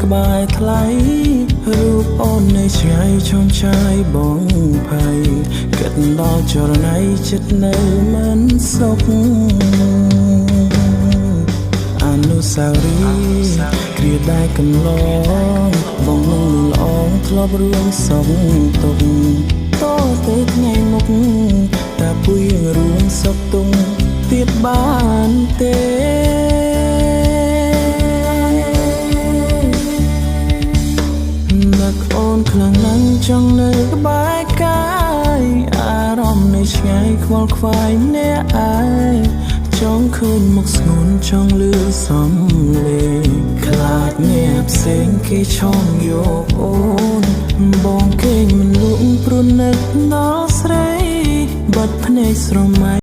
ក្បែរថ្លៃរូបអូននៅឆ្ងាយឈោងឆាយបងភ័យគិតដល់ចរណៃចិត្តនៅមិនសុខអនុស្សាវរីយ៍គ្រាដែលកន្លងបងនឹងលងធ្លាប់រួមសុខទុក្ខតទៅថ្ងៃមុខតែពុយរួមសុខទុក្ខទៀតបានទេនឹកអូនខ្លាំងណាស់ចង់នៅក្បែរកាយអារម្មណ៍នៅឆ្ងាយខ្វល់ខ្វាយអ្នកឯងចង់ឃើញមុខស្ងួនចង់លឺសំឡេងខ្លាចអ្នកផ្សេងគេឆោមយកអូនបងគេមិនលក់ព្រោះនឹកដល់ស្រីបាត់ភ្នែកស្រមៃ